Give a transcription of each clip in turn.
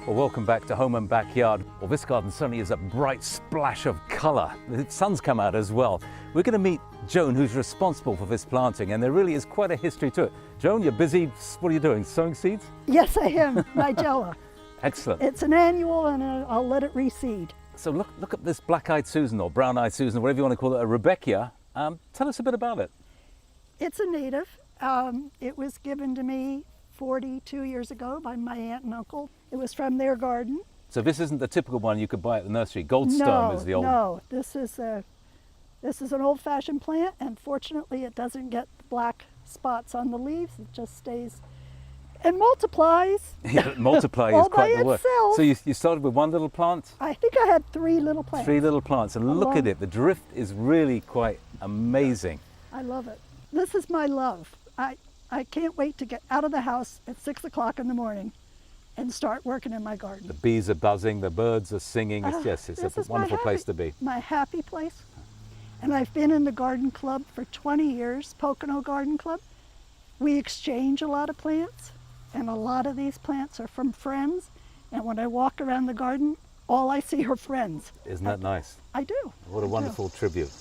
Well, welcome back to Home and Backyard. Well, this garden certainly is a bright splash of colour. The sun's come out as well. We're going to meet Joan, who's responsible for this planting, and there really is quite a history to it. Joan, you're busy. What are you doing? Sowing seeds? Yes, I am. Nigella. Excellent. It's an annual, and I'll let it reseed. So look at this black-eyed Susan, or brown-eyed Susan, or whatever you want to call it, a Rebecca. Tell us a bit about it. It's a native. It was given to me 42 years ago by my aunt and uncle. It was from their garden. So this isn't the typical one you could buy at the nursery. Goldstone is the old. No, this is an old-fashioned plant, and fortunately it doesn't get black spots on the leaves. It just stays and multiplies. Yeah, it multiplies all is quite by the word. itself. So you started with one little plant? I think I had 3 little plants. 3 little plants, and look at it. The drift is really quite amazing. I love it. This is my love. I can't wait to get out of the house at 6 o'clock in the morning and start working in my garden. The bees are buzzing, the birds are singing. It's a wonderful place to be. My happy place. And I've been in the garden club for 20 years, Pocono Garden Club. We exchange a lot of plants, and a lot of these plants are from friends. And when I walk around the garden, all I see are friends. Isn't that nice? I do. What a wonderful tribute.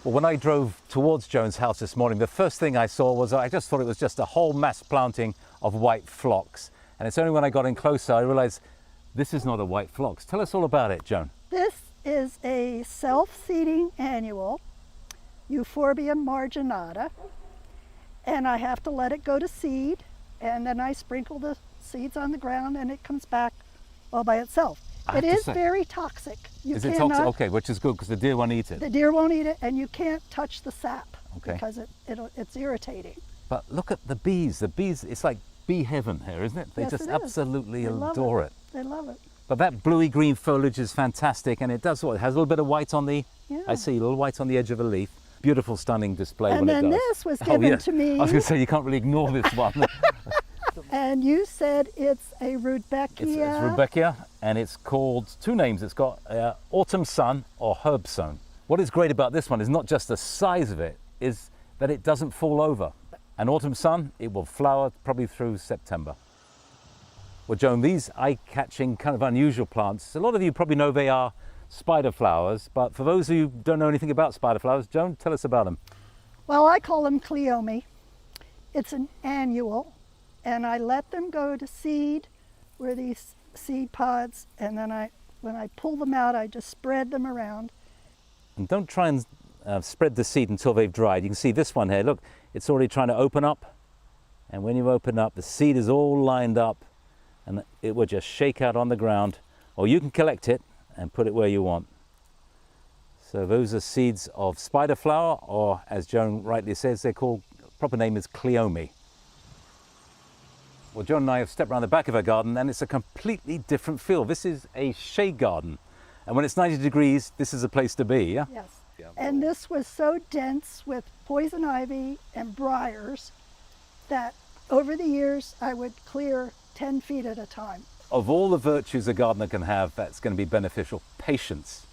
Well, when I drove towards Joan's house this morning, the first thing I saw was, I just thought it was just a whole mass planting of white phlox. And it's only when I got in closer I realized this is not a white phlox. Tell us all about it, Joan. This is a self-seeding annual, Euphorbia marginata, and I have to let it go to seed, and then I sprinkle the seeds on the ground and it comes back all by itself. It is very toxic. Is it toxic? Okay, which is good because the deer won't eat it. The deer won't eat it, and you can't touch the sap because it's irritating. But look at the bees. The bees, it's like bee heaven here, isn't it? They just absolutely adore it. They love it. But that bluey green foliage is fantastic, and it does what? It has a little bit of white on the, I see, a little white on the edge of a leaf. Beautiful, stunning display when it does. And then this was given to me. I was going to say, you can't really ignore this one. And you said it's a Rudbeckia. It's Rudbeckia, and it's called 2 names. It's got Autumn Sun or Herbstone. What is great about this one is not just the size of it, is that it doesn't fall over. And Autumn Sun, it will flower probably through September. Well, Joan, these eye-catching, kind of unusual plants, a lot of you probably know they are spider flowers, but for those who don't know anything about spider flowers, Joan, tell us about them. Well, I call them Cleome. It's an annual, and I let them go to seed, where these seed pods, and then when I pull them out, I just spread them around. And don't try and spread the seed until they've dried. You can see this one here, look, it's already trying to open up, and when you open up, the seed is all lined up, and it will just shake out on the ground, or you can collect it and put it where you want. So those are seeds of spider flower, or as Joan rightly says, they're called, proper name is Cleome. Well, Joan and I have stepped around the back of her garden, and it's a completely different feel. This is a Shea Garden, and when it's 90 degrees, this is a place to be, yeah? Yes. Yeah. And this was so dense with poison ivy and briars that over the years I would clear 10 feet at a time. Of all the virtues a gardener can have that's going to be beneficial, patience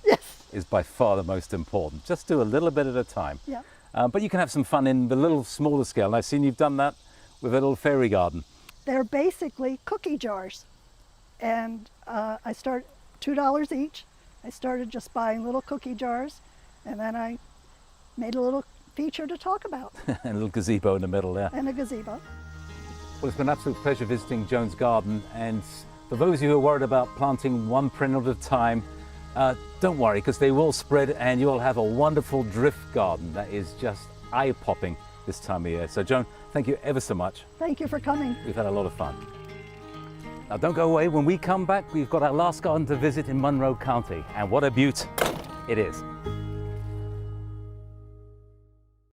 is by far the most important. Just do a little bit at a time. Yeah. But you can have some fun in the little smaller scale, and I've seen you've done that with a little fairy garden. They're basically cookie jars, and I start $2 each. I started just buying little cookie jars, and then I made a little feature to talk about. And a little gazebo in the middle there. And a gazebo. Well, it's been an absolute pleasure visiting Joan's garden, and for those of you who are worried about planting one perennial at a time, don't worry, because they will spread and you'll have a wonderful drift garden that is just eye-popping this time of year. So Joan, thank you ever so much. Thank you for coming. We've had a lot of fun. Now don't go away. When we come back, we've got our last garden to visit in Monroe County, and what a beaut it is.